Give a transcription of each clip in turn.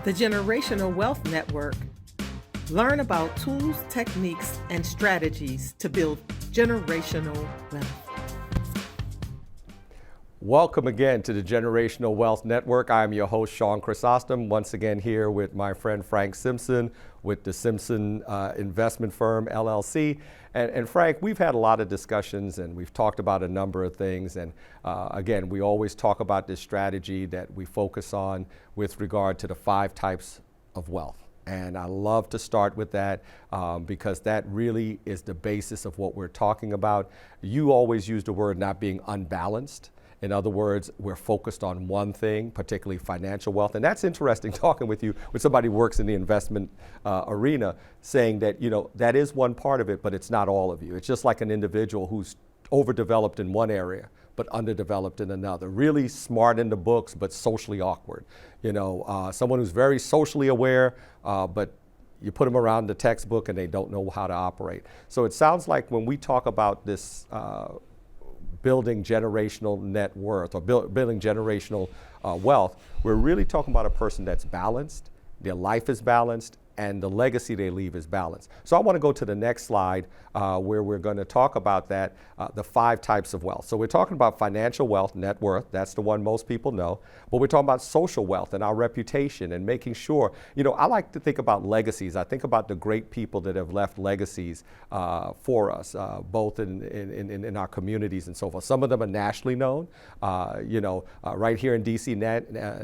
The Generational Wealth Network. Learn about tools, techniques, and strategies to build generational wealth. Welcome again to the Generational Wealth Network. I'm your host, Sean Chrysostom, once again here with my friend Frank Simpson with the Simpson investment firm, LLC. And Frank, we've had a lot of discussions and we've talked about a number of things. And again, we always talk about this strategy that we focus on with regard to the 5 types of wealth. And I love to start with that because that really is the basis of what we're talking about. You always use the word not being unbalanced. In other words, we're focused on one thing, particularly financial wealth. And that's interesting talking with you, with somebody who works in the investment arena, saying that, you know, that is one part of it, but it's not all of you. It's just like an individual who's overdeveloped in one area, but underdeveloped in another. Really smart in the books, but socially awkward. You know, someone who's very socially aware, but you put them around the textbook and they don't know how to operate. So it sounds like when we talk about this building generational net worth or building generational wealth, we're really talking about a person that's balanced, their life is balanced, and the legacy they leave is balanced. So I want to go to the next slide where we're going to talk about that, the 5 types of wealth. So we're talking about financial wealth, net worth, that's the one most people know, but we're talking about social wealth and our reputation and making sure, you know, I like to think about legacies. I think about the great people that have left legacies for us, both in our communities and so forth. Some of them are nationally known, you know, right here in DC,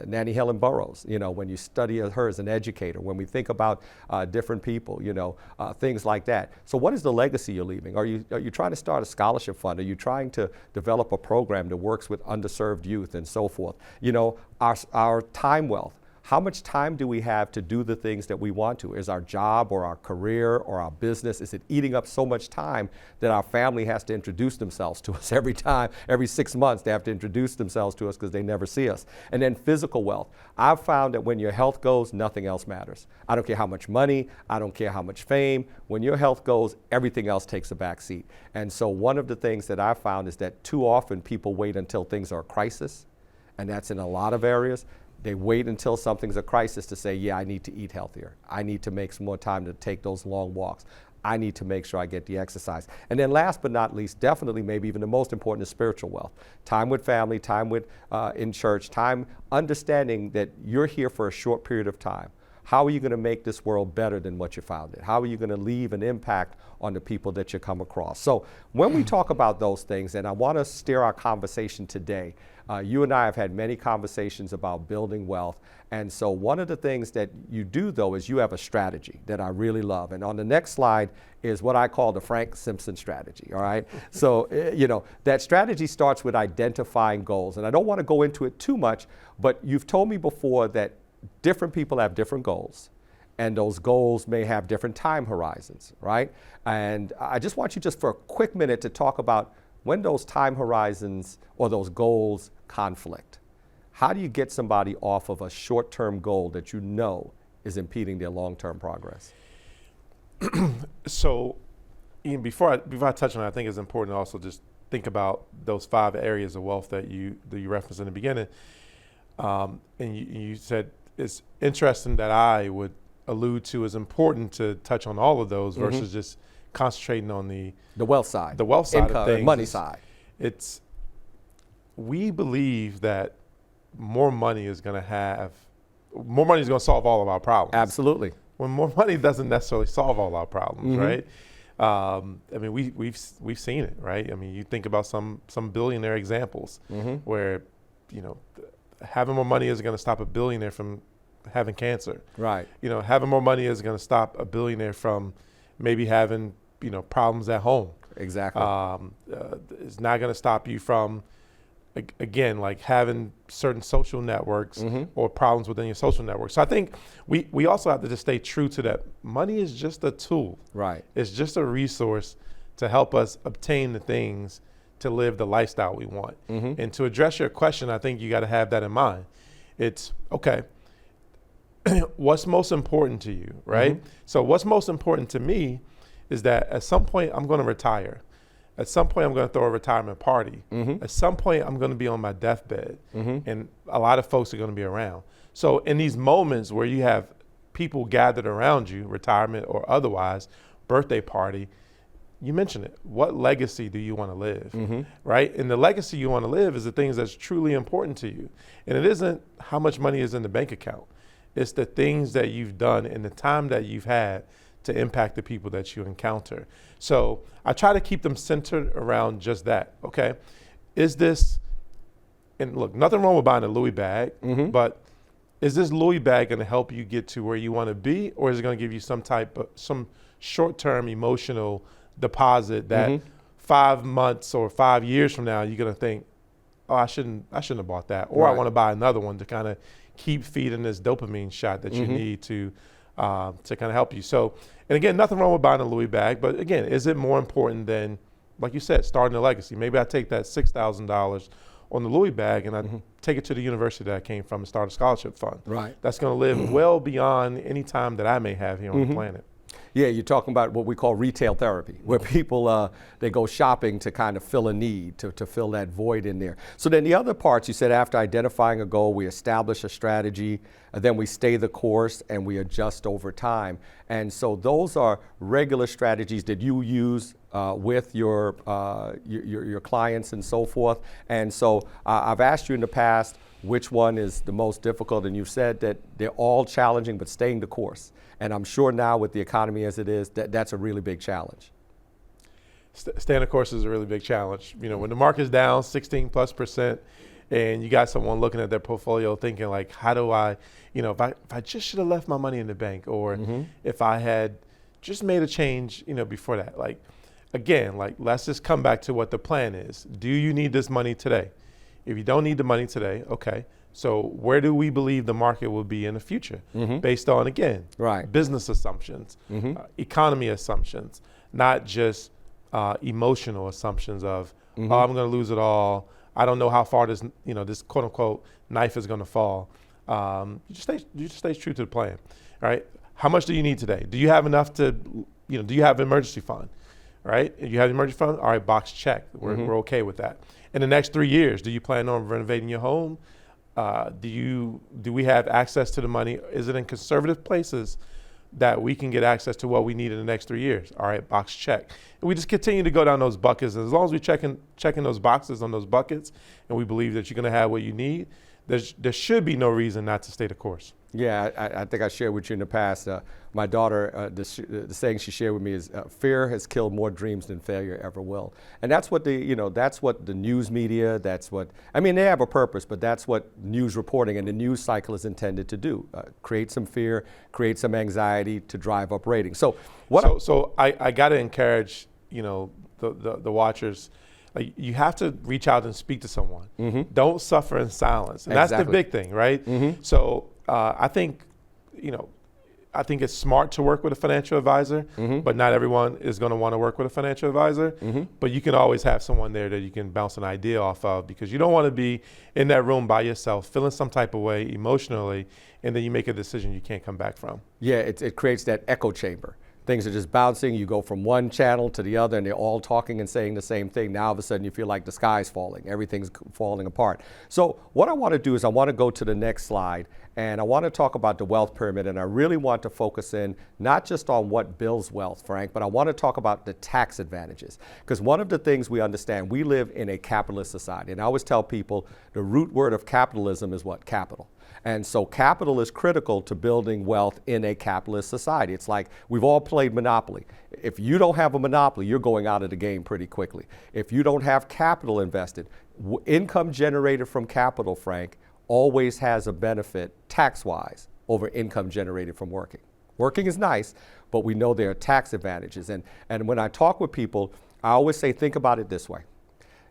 Nannie Helen Burroughs, you know, when you study her as an educator, when we think about different people, you know, things like that. So what is the legacy you're leaving? Are you trying to start a scholarship fund? Are you trying to develop a program that works with underserved youth and so forth? You know, our time wealth. How much time do we have to do the things that we want to? Is our job or our career or our business, is it eating up so much time that our family has to introduce themselves to us every time, every 6 months they have to introduce themselves to us because they never see us? And then physical wealth. I've found that when your health goes, nothing else matters. I don't care how much money, I don't care how much fame. When your health goes, everything else takes a back seat. And so one of the things that I found is that too often people wait until things are a crisis, and that's in a lot of areas. They wait until something's a crisis to say, yeah, I need to eat healthier. I need to make some more time to take those long walks. I need to make sure I get the exercise. And then last but not least, definitely maybe even the most important is spiritual wealth. Time with family, time with in church, time understanding that you're here for a short period of time. How are you going to make this world better than what you found it? How are you going to leave an impact on the people that you come across? So when we talk about those things, and I want to steer our conversation today, you and I have had many conversations about building wealth. And so one of the things that you do, though, is you have a strategy that I really love. And on the next slide is what I call the Frank Simpson strategy, all right? So, you know, that strategy starts with identifying goals. And I don't want to go into it too much, but you've told me before that different people have different goals. And those goals may have different time horizons, right? And I just want you just for a quick minute to talk about when those time horizons or those goals conflict. How do you get somebody off of a short-term goal that you know is impeding their long-term progress? So, Ian, before I touch on it, I think it's important to also just think about those 5 areas of wealth that you referenced in the beginning. And you said it's interesting that I would allude to as important to touch on all of those versus just concentrating on the wealth side, income, of things, money side. We believe that more money is going to solve all of our problems. Absolutely. When more money doesn't necessarily solve all our problems, right? I mean, we've seen it, right? I mean, you think about some billionaire examples where, you know, having more money isn't going to stop a billionaire from having cancer. Right. You know, having more money isn't going to stop a billionaire from maybe having, you know, problems at home. Exactly. It's not going to stop you from, again, like having certain social networks or problems within your social network. So I think we also have to just stay true to that. Money is just a tool. Right. It's just a resource to help us obtain the things to live the lifestyle we want. And to address your question, I think you got to have that in mind. It's, okay, what's most important to you, right? So what's most important to me is that at some point I'm going to retire. At some point I'm going to throw a retirement party. At some point I'm going to be on my deathbed. And a lot of folks are going to be around. So in these moments where you have people gathered around you, retirement or otherwise, birthday party, you mentioned it. What legacy do you want to live, right? And the legacy you want to live is the things that's truly important to you. And it isn't how much money is in the bank account. It's the things that you've done and the time that you've had to impact the people that you encounter. So I try to keep them centered around just that, okay? Is this, and look, nothing wrong with buying a Louis bag, but is this Louis bag going to help you get to where you want to be, or is it going to give you some type of, some short-term emotional deposit that 5 months or 5 years from now, you're going to think, oh, I shouldn't have bought that, or I want to buy another one to kind of keep feeding this dopamine shot that you need to kind of help you. So, and again, nothing wrong with buying a Louis bag, but again, is it more important than, like you said, starting a legacy? Maybe I take that $6,000 on the Louis bag and I take it to the university that I came from and start a scholarship fund. Right. That's going to live well beyond any time that I may have here on the planet. Yeah, you're talking about what we call retail therapy, where people, they go shopping to kind of fill a need, to fill that void in there. So then the other parts, you said after identifying a goal, we establish a strategy, then we stay the course and we adjust over time. And so those are regular strategies that you use with your clients and so forth. And so I've asked you in the past which one is the most difficult, and you've said that they're all challenging, but staying the course. And I'm sure now with the economy as it is, that's a really big challenge. Staying the course is a really big challenge. You know, when the market's down 16+%, and you got someone looking at their portfolio thinking like, how do I, you know, if I just should have left my money in the bank, or if I had just made a change, you know, before that. Like, again, like, let's just come back to what the plan is. Do you need this money today? If you don't need the money today, okay. So where do we believe the market will be in the future? Based on, again, business assumptions, economy assumptions, not just emotional assumptions of, oh, I'm going to lose it all. I don't know how far this, you know, this quote unquote knife is going to fall. You just stay true to the plan, all right? How much do you need today? Do you have enough to, you know, do you have an emergency fund, right? If you have an emergency fund, all right, box check. We're okay with that. In the next 3 years, do you plan on renovating your home? Do we have access to the money? Is it in conservative places that we can get access to what we need in the next 3 years? All right, box check. And we just continue to go down those buckets. As long as we're checking those boxes on those buckets, and we believe that you're going to have what you need, there should be no reason not to stay the course. Yeah, I think I shared with you in the past, my daughter, the saying she shared with me is, fear has killed more dreams than failure ever will. And that's what that's what the news media, I mean, they have a purpose, but that's what news reporting and the news cycle is intended to do. Create some fear, create some anxiety to drive up ratings. So I got to encourage, you know, the watchers. Like, you have to reach out and speak to someone. Don't suffer in silence. And that's the big thing, right? So I think, you know, I think it's smart to work with a financial advisor, but not everyone is going to want to work with a financial advisor. But you can always have someone there that you can bounce an idea off of, because you don't want to be in that room by yourself, feeling some type of way emotionally, and then you make a decision you can't come back from. Yeah, it creates that echo chamber. Things are just bouncing. You go from one channel to the other, and they're all talking and saying the same thing. Now, all of a sudden, you feel like the sky's falling. Everything's falling apart. So what I want to do is I want to go to the next slide, and I want to talk about the wealth pyramid, and I really want to focus in not just on what builds wealth, Frank, but I want to talk about the tax advantages. Because one of the things we understand, we live in a capitalist society, and I always tell people the root word of capitalism is what? Capital. And so capital is critical to building wealth in a capitalist society. It's like we've all played Monopoly. If you don't have a Monopoly, you're going out of the game pretty quickly. If you don't have capital invested, income generated from capital, Frank, always has a benefit tax-wise over income generated from working. Working is nice, but we know there are tax advantages. And when I talk with people, I always say, think about it this way.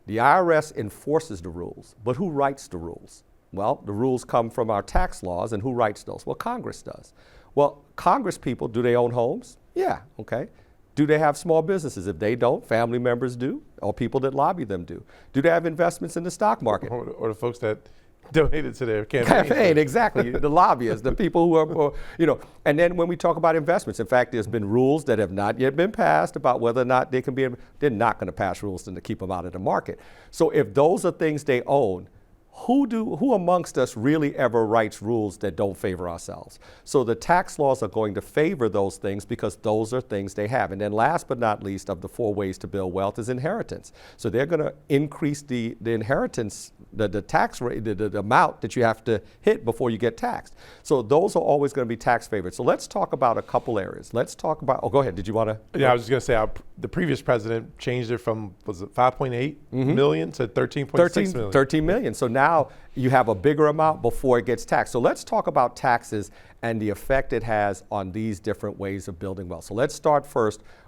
The IRS enforces the rules, but who writes the rules? Well, the rules come from our tax laws, and who writes those? Well, Congress does. Well, Congress people, do they own homes? Yeah, okay. Do they have small businesses? If they don't, family members do, or people that lobby them do. Do they have investments in the stock market? Or the folks that donated to their campaign. Exactly, the lobbyists, the people who are, you know. And then when we talk about investments, in fact, there's been rules that have not yet been passed about whether or not they can be, they're not going to pass rules to keep them out of the market. So if those are things they own, who amongst us really ever writes rules that don't favor ourselves? So the tax laws are going to favor those things because those are things they have. And then last but not least of the 4 ways to build wealth is inheritance. So they're going to increase the inheritance, the tax rate, the amount that you have to hit before you get taxed. So those are always going to be tax favored. So let's talk about a couple areas. Let's talk about, go ahead. Did you want to? Yeah, I was just going to say the previous president changed it from, was it 5.8 million to 13.6 million. 13 million. So now you have a bigger amount before it gets taxed. So let's talk about taxes and the effect it has on these different ways of building wealth. So let's start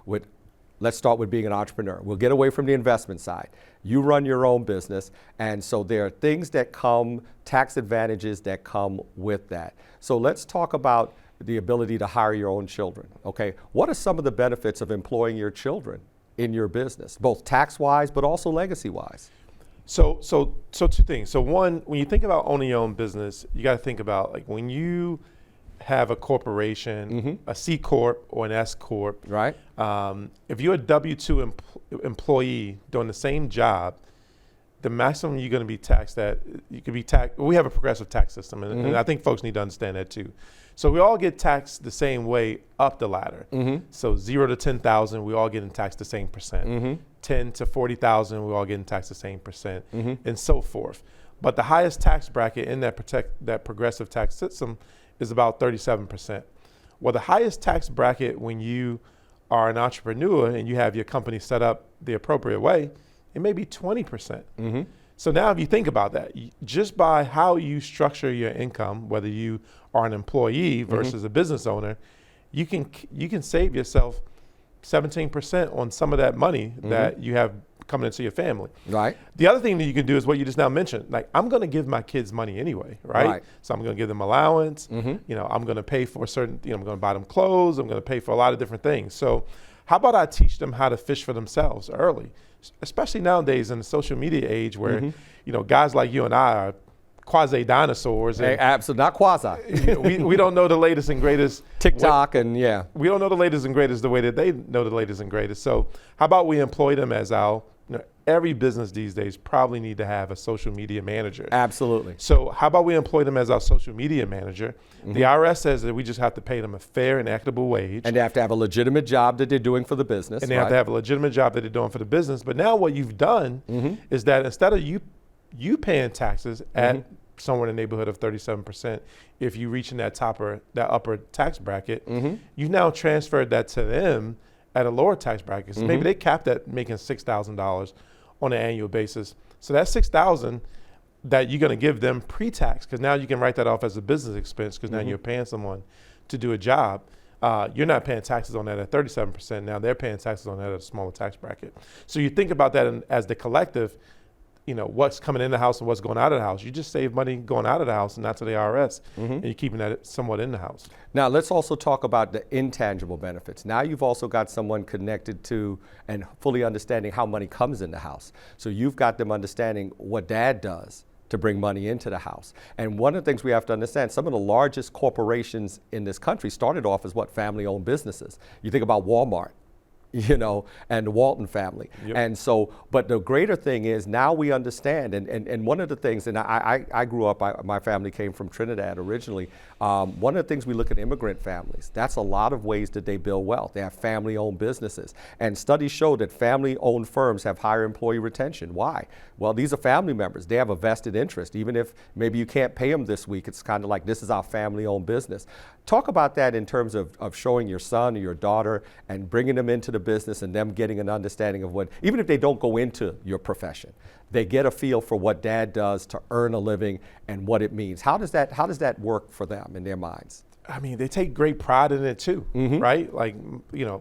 with being an entrepreneur. We'll get away from the investment side. You run your own business, and so there are things that come, tax advantages that come with that. So let's talk about the ability to hire your own children, okay? What are some of the benefits of employing your children in your business, both tax-wise but also legacy-wise? So 2 things. So one, when you think about owning your own business, you got to think about like when you have a corporation, a C corp or an S corp. Right. If you're a W-2 employee doing the same job, the maximum you're going to be taxed at, you could be taxed. We have a progressive tax system, and I think folks need to understand that too. So we all get taxed the same way up the ladder. So 0 to 10,000, we all getting taxed the same percent. 10 to 40,000, we all getting taxed the same percent, and so forth. But the highest tax bracket in that progressive tax system is about 37%. Well, the highest tax bracket when you are an entrepreneur and you have your company set up the appropriate way, it may be 20%. So now if you think about that, just by how you structure your income, whether you are an employee versus a business owner, you can save yourself 17% on some of that money that you have coming into your family. Right. The other thing that you can do is what you just now mentioned. Like, I'm going to give my kids money anyway, right? So I'm going to give them allowance. You know, I'm going to pay for certain, I'm going to buy them clothes. I'm going to pay for a lot of different things. So how about I teach them how to fish for themselves early, especially nowadays in the social media age where, you know, guys like you and I are quasi dinosaurs. Hey, absolutely, not quasi. we don't know the latest and greatest. TikTok we don't know the latest and greatest the way that they know the latest and greatest. So how about we employ them as our, every business these days probably need to have a social media manager. Absolutely. So how about we employ them as our social media manager? The IRS says that we just have to pay them a fair and equitable wage. And they have to have a legitimate job that they're doing for the business. And they have to have a legitimate job that they're doing for the business. But now what you've done is that instead of you paying taxes at somewhere in the neighborhood of 37%, if you reach in that upper tax bracket, you've now transferred that to them at a lower tax bracket. So maybe they capped at making $6,000 on an annual basis. So that $6,000 that you're going to give them pre-tax, because now you can write that off as a business expense because now you're paying someone to do a job. You're not paying taxes on that at 37%. Now they're paying taxes on that at a smaller tax bracket. So you think about that as the collective, what's coming in the house and what's going out of the house. You just save money going out of the house and not to the IRS, and you're keeping that somewhat in the house. Now let's also talk about the intangible benefits. Now you've also got someone connected to and fully understanding how money comes in the house. So you've got them understanding what dad does to bring money into the house. And one of the things we have to understand, some of the largest corporations in this country started off as family-owned businesses. You think about Walmart, and the Walton family. And so, but the greater thing is now we understand, and one of the things, and I grew up, my family came from Trinidad originally. One of the things we look at immigrant families, that's a lot of ways that they build wealth. They have family-owned businesses. And studies show that family-owned firms have higher employee retention. Why? Well, these are family members. They have a vested interest. Even if maybe you can't pay them this week, it's kind of like, this is our family-owned business. Talk about that in terms of showing your son or your daughter and bringing them into the business and them getting an understanding of what, even if they don't go into your profession, they get a feel for what dad does to earn a living and what it means. How does that work for them in their minds? I mean, they take great pride in it too, right? Like,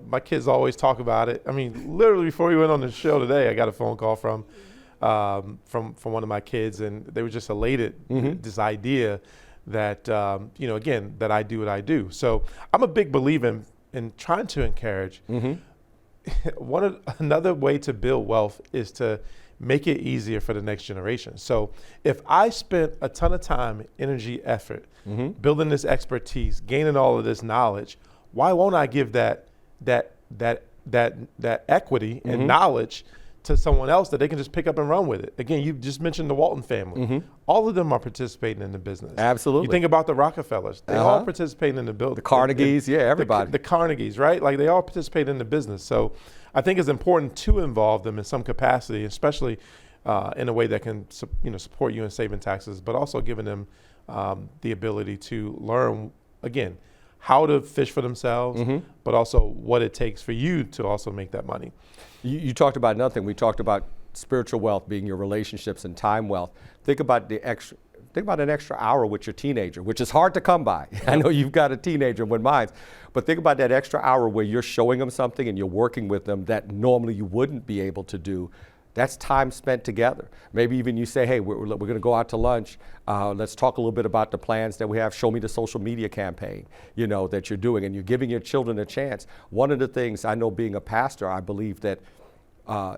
my kids always talk about it. I mean, literally before we went on the show today, I got a phone call from one of my kids, and they were just elated this idea that again, that I do what I do. So I'm a big believer in trying to encourage. Another way to build wealth is to make it easier for the next generation. So if I spent a ton of time, energy, effort, building this expertise, gaining all of this knowledge, why won't I give that equity and knowledge to someone else that they can just pick up and run with it. Again, you just mentioned the Walton family. All of them are participating in the business. Absolutely. You think about the Rockefellers. They all participate in the building. The Carnegies, everybody. The Carnegies, right? Like they all participate in the business. So I think it's important to involve them in some capacity, especially in a way that can support you in saving taxes, but also giving them the ability to learn, again, how to fish for themselves, but also what it takes for you to also make that money. You talked about another thing. We talked about spiritual wealth being your relationships and time wealth. Think about an extra hour with your teenager, which is hard to come by. I know you've got a teenager with mine, but think about that extra hour where you're showing them something and you're working with them that normally you wouldn't be able to do. That's time spent together. Maybe even you say, hey, we're going to go out to lunch. Let's talk a little bit about the plans that we have. Show me the social media campaign, that you're doing, and you're giving your children a chance. One of the things I know, being a pastor, I believe that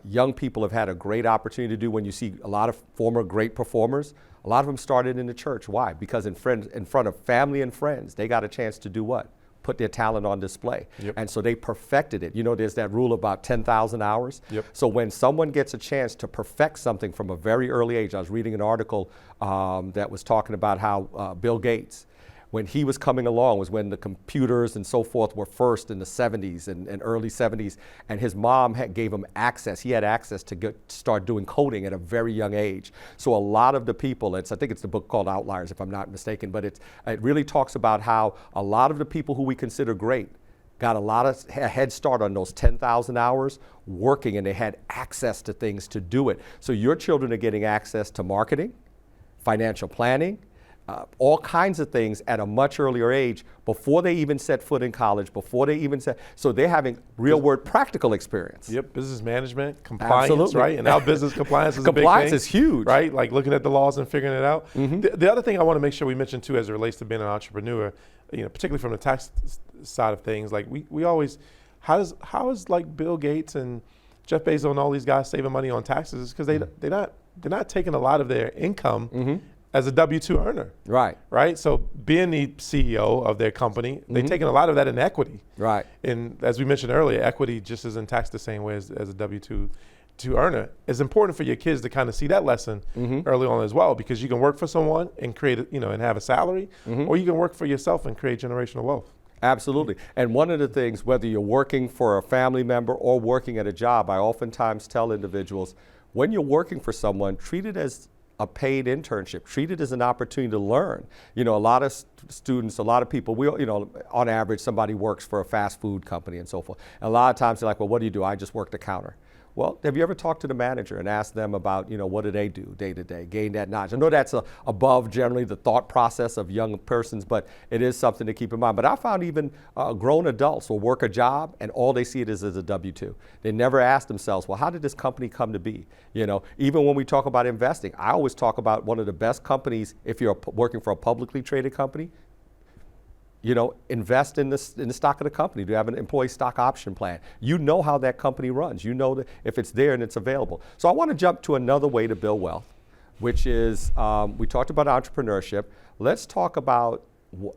young people have had a great opportunity to do. When you see a lot of former great performers, a lot of them started in the church. Why? Because in front of family and friends, they got a chance to do what? Put their talent on display. And so they perfected it. There's that rule about 10,000 hours. So when someone gets a chance to perfect something from a very early age, I was reading an article that was talking about how Bill Gates, when he was coming along, was when the computers and so forth were first in the 70s and early 70s, and his mom gave him access. He had access to start doing coding at a very young age. So a lot of the people, I think it's the book called Outliers, if I'm not mistaken, but it really talks about how a lot of the people who we consider great got a head start on those 10,000 hours working, and they had access to things to do it. So your children are getting access to marketing, financial planning, all kinds of things at a much earlier age, before they even set foot in college, so they're having real world practical experience. Business management, compliance, right? And now business compliance is a big thing. Compliance is huge. Right, like looking at the laws and figuring it out. The other thing I want to make sure we mention too, as it relates to being an entrepreneur, particularly from the tax side of things, like we always, how is like Bill Gates and Jeff Bezos and all these guys saving money on taxes? Because they're not taking a lot of their income as a W-2 earner. Right. So being the CEO of their company, they're taking a lot of that in equity. And as we mentioned earlier, equity just isn't taxed the same way as a W-2 earner. It's important for your kids to kind of see that lesson early on as well, because you can work for someone and create, and have a salary, or you can work for yourself and create generational wealth. Absolutely. And one of the things, whether you're working for a family member or working at a job, I oftentimes tell individuals, when you're working for someone, treat it as a paid internship. Treat it as an opportunity to learn. A lot of students, a lot of people, on average, somebody works for a fast food company and so forth. And a lot of times they're like, well, what do you do? I just work the counter. Well, have you ever talked to the manager and asked them about, what do they do day to day, gain that knowledge? I know that's above generally the thought process of young persons, but it is something to keep in mind. But I found even grown adults will work a job and all they see it is as a W-2. They never ask themselves, well, how did this company come to be? Even when we talk about investing, I always talk about one of the best companies, if you're working for a publicly traded company, invest in the stock of the company. Do you have an employee stock option plan? You know how that company runs. You know that if it's there and it's available. So I want to jump to another way to build wealth, which is, we talked about entrepreneurship. Let's talk about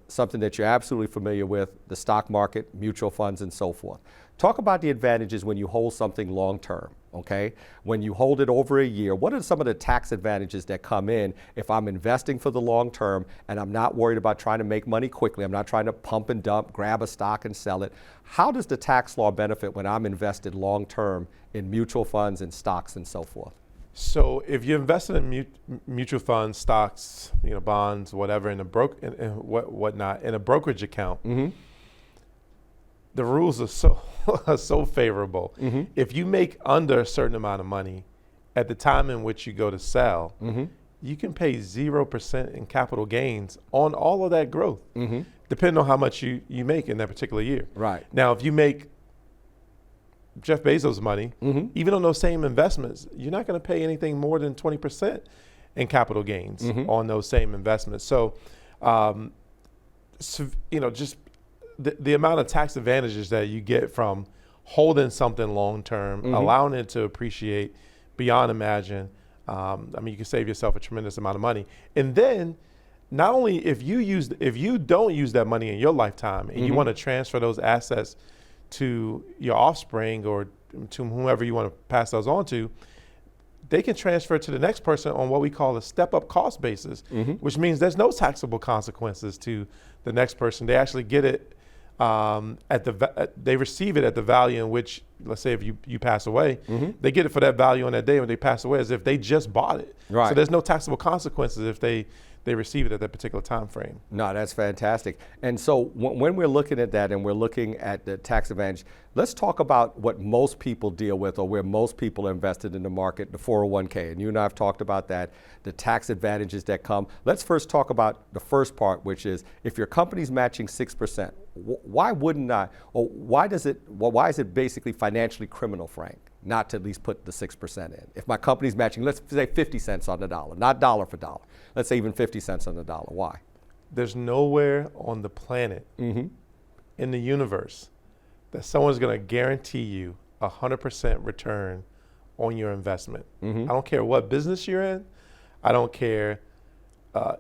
something that you're absolutely familiar with, the stock market, mutual funds, and so forth. Talk about the advantages when you hold something long term, okay? When you hold it over a year, what are some of the tax advantages that come in if I'm investing for the long term and I'm not worried about trying to make money quickly? I'm not trying to pump and dump, grab a stock and sell it. How does the tax law benefit when I'm invested long term in mutual funds and stocks and so forth? So if you're invested in mutual funds, stocks, bonds, whatever, in a whatnot, in a brokerage account, the rules are so favorable. If you make under a certain amount of money at the time in which you go to sell, you can pay 0% in capital gains on all of that growth, depending on how much you make in that particular year. Now, if you make Jeff Bezos' money, even on those same investments, you're not going to pay anything more than 20% in capital gains on those same investments. So, just the amount of tax advantages that you get from holding something long term, allowing it to appreciate beyond imagine. You can save yourself a tremendous amount of money. And then, not only if you don't use that money in your lifetime and you want to transfer those assets to your offspring or to whomever you want to pass those on to, they can transfer to the next person on what we call a step-up cost basis, which means there's no taxable consequences to the next person. They actually get it they receive it at the value in which, let's say if you pass away, they get it for that value on that day when they pass away, as if they just bought it. Right. So there's no taxable consequences if they receive it at that particular time frame. No, that's fantastic. And so when we're looking at that and we're looking at the tax advantage, let's talk about what most people deal with, or where most people are invested in the market, the 401k. And you and I have talked about that, the tax advantages that come. Let's first talk about the first part, which is if your company's matching 6%, why wouldn't I, or why is it basically financially criminal, Frank, not to at least put the 6% in? If my company's matching, let's say 50 cents on the dollar, not dollar for dollar. Let's say even 50 cents on the dollar. Why? There's nowhere on the planet, in the universe, that someone's going to guarantee you 100% return on your investment. I don't care what business you're in. I don't care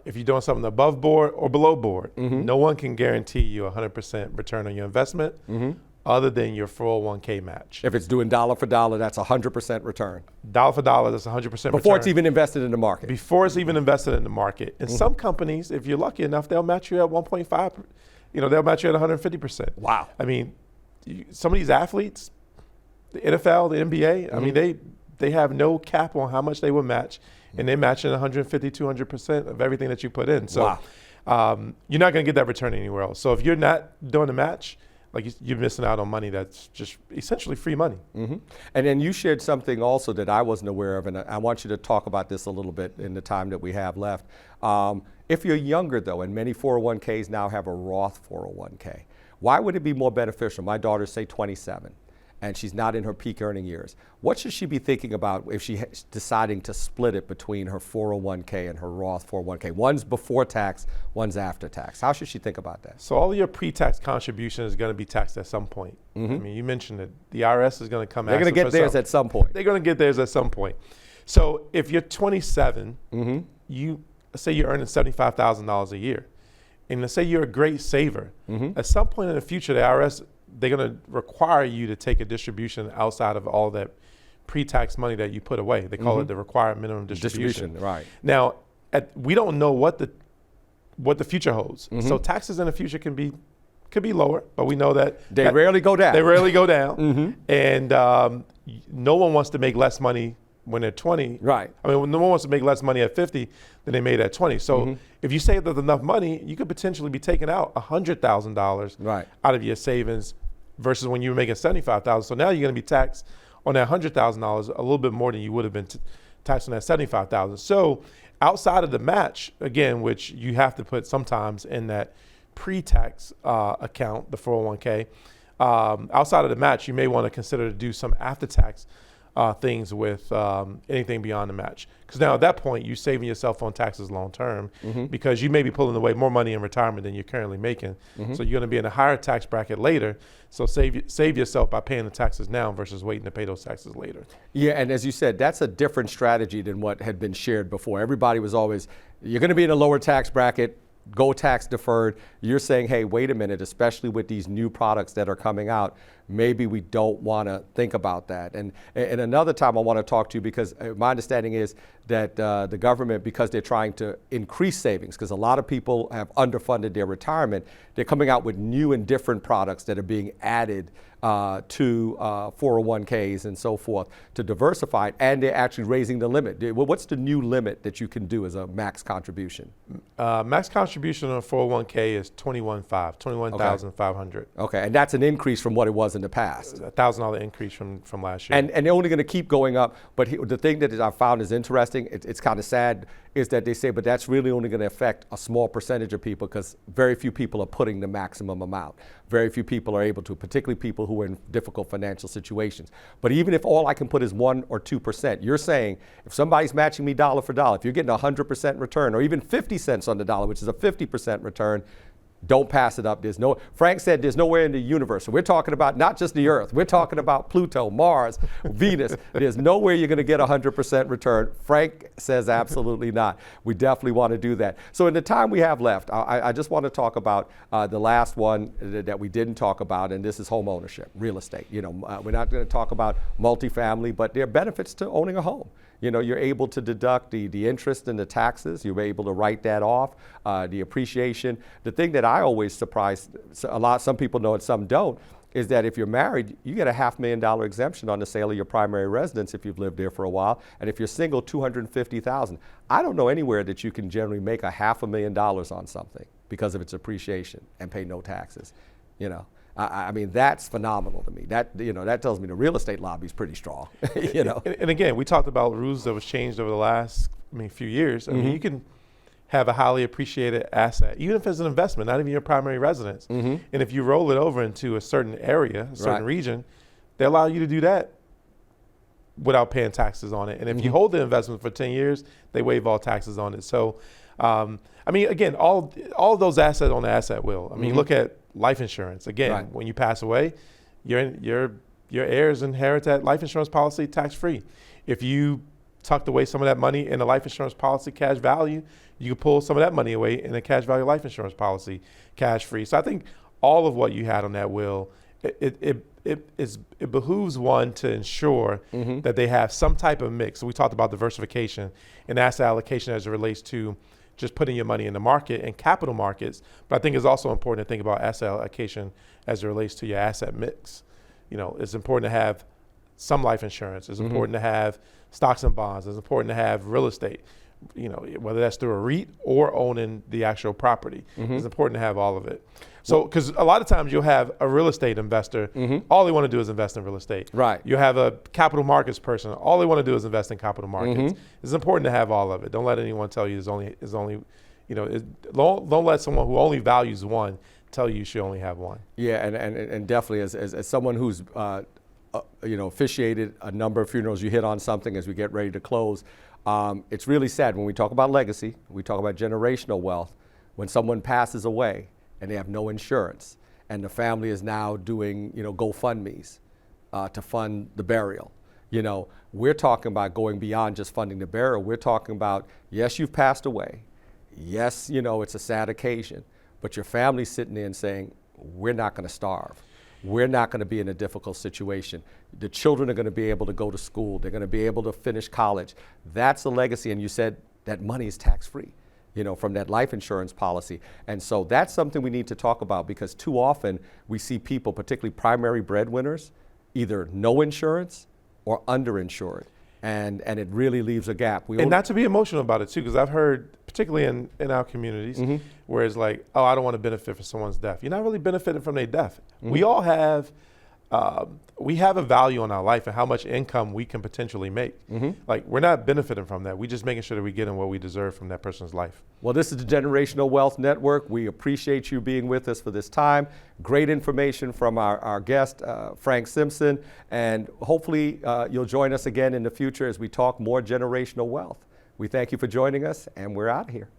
if you're doing something above board or below board. No one can guarantee you 100% return on your investment other than your 401k match. If it's doing dollar for dollar, that's 100% return. Dollar for dollar, that's 100% return. Before it's even invested in the market. Before it's even invested in the market. And some companies, if you're lucky enough, they'll match you at 1.5, they'll match you at 150%. Wow. I mean, some of these athletes, the NFL, the NBA, I mean, they have no cap on how much they will match, and they match in 150, 200% of everything that you put in. So you're not going to get that return anywhere else. So if you're not doing the match, like you're missing out on money that's just essentially free money. And then you shared something also that I wasn't aware of, and I want you to talk about this a little bit in the time that we have left. If you're younger, though, and many 401ks now have a Roth 401k, why would it be more beneficial? My daughter's, say, 27, and she's not in her peak earning years. What should she be thinking about if she's deciding to split it between her 401k and her Roth 401k? One's before tax, one's after tax. How should she think about that? So all of your pre-tax contribution is going to be taxed at some point. I mean, you mentioned that the IRS is going to come. They're going to get theirs at some point. They're going to get theirs at some point. So if you're 27, you say you're earning $75,000 a year, and let's say you're a great saver. At some point in the future, the IRS, they're going to require you to take a distribution outside of all that pre-tax money that you put away. They call it the required minimum distribution. Right. Now, we don't know what the future holds. So taxes in the future could be lower, but we know that they rarely go down. They rarely go down, and no one wants to make less money when they're 20. Right. I mean, no one wants to make less money at 50 than they made at 20. So if you save enough money, you could potentially be taking out $100,000 out of your savings versus when you were making $75,000. So now you're going to be taxed on that $100,000 a little bit more than you would have been taxed on that $75,000. So outside of the match, again, which you have to put sometimes in that pre-tax account, the 401k, outside of the match, you may want to consider to do some after-tax things with anything beyond the match. Because now at that point, you're saving yourself on taxes long term because you may be pulling away more money in retirement than you're currently making. So you're going to be in a higher tax bracket later. So save yourself by paying the taxes now versus waiting to pay those taxes later. Yeah, and as you said, that's a different strategy than what had been shared before. Everybody was always, you're going to be in a lower tax bracket, go tax deferred. You're saying, hey, wait a minute, especially with these new products that are coming out, maybe we don't want to think about that. And another time I want to talk to you, because my understanding is that the government, because they're trying to increase savings, because a lot of people have underfunded their retirement, they're coming out with new and different products that are being added to 401ks and so forth to diversify it, and they're actually raising the limit. What's the new limit that you can do as a max contribution? Max contribution on a 401k is $21,500. Okay, and that's an increase from what it was in the past. $1,000 increase from last year. And they're only going to keep going up. But the thing that I found is interesting, it's kind of sad, is that they say, but that's really only going to affect a small percentage of people because very few people are putting the maximum amount. Very few people are able to, particularly people who are in difficult financial situations. But even if all I can put is 1 or 2%, you're saying if somebody's matching me dollar for dollar, if you're getting 100% return or even 50 cents on the dollar, which is a 50% return, Don't pass it up. Frank said there's nowhere in the universe. So we're talking about not just the Earth. We're talking about Pluto, Mars, Venus. There's nowhere you're going to get 100% return. Frank says absolutely not. We definitely want to do that. So in the time we have left, I just want to talk about the last one that we didn't talk about, and this is home ownership, real estate. We're not going to talk about multifamily, but there are benefits to owning a home. You're able to deduct the interest and the taxes. You're able to write that off, the appreciation. The thing that I always surprise some people know it, some don't, is that if you're married, you get a $500,000 exemption on the sale of your primary residence if you've lived there for a while. And if you're single, $250,000. I don't know anywhere that you can generally make $500,000 on something because of its appreciation and pay no taxes. I mean, that's phenomenal to me. That tells me the real estate lobby is pretty strong. And again, we talked about rules that was changed over the last few years. I mean, you can have a highly appreciated asset, even if it's an investment, not even your primary residence. And if you roll it over into a certain area, a certain region, they allow you to do that without paying taxes on it. And if you hold the investment for 10 years, they waive all taxes on it. So, again, all of those assets on the asset wheel. Look at life insurance. Again, when you pass away, your heirs inherit that life insurance policy tax-free. If you tucked away some of that money in a life insurance policy cash value, you can pull some of that money away in a cash value life insurance policy cash-free. So I think all of what you had on that will, it behooves one to ensure that they have some type of mix. So we talked about diversification and asset allocation as it relates to just putting your money in the market and capital markets. But I think it's also important to think about asset allocation as it relates to your asset mix. It's important to have some life insurance. It's important to have stocks and bonds. It's important to have real estate, whether that's through a REIT or owning the actual property. It's important to have all of it. So, because a lot of times you'll have a real estate investor, all they want to do is invest in real estate. Right. You have a capital markets person, all they want to do is invest in capital markets. It's important to have all of it. Don't let anyone tell you don't let someone who only values one tell you should only have one. Yeah, and definitely as someone who's officiated a number of funerals, you hit on something as we get ready to close. It's really sad when we talk about legacy, we talk about generational wealth. When someone passes away and they have no insurance, and the family is now doing, GoFundMes to fund the burial. We're talking about going beyond just funding the burial. We're talking about, yes, you've passed away. Yes, it's a sad occasion, but your family's sitting there and saying, we're not going to starve. We're not going to be in a difficult situation. The children are going to be able to go to school. They're going to be able to finish college. That's a legacy. And you said that money is tax-free, from that life insurance policy. And so that's something we need to talk about, because too often we see people, particularly primary breadwinners, either no insurance or underinsured. And it really leaves a gap. And not to be emotional about it too, because I've heard, particularly in our communities, where it's like, oh, I don't want to benefit from someone's death. You're not really benefiting from their death. We all have, we have a value on our life and how much income we can potentially make. Like, we're not benefiting from that. We're just making sure that we're getting what we deserve from that person's life. Well, this is the Generational Wealth Network. We appreciate you being with us for this time. Great information from our guest, Frank Simpson. And hopefully you'll join us again in the future as we talk more generational wealth. We thank you for joining us, and we're out of here.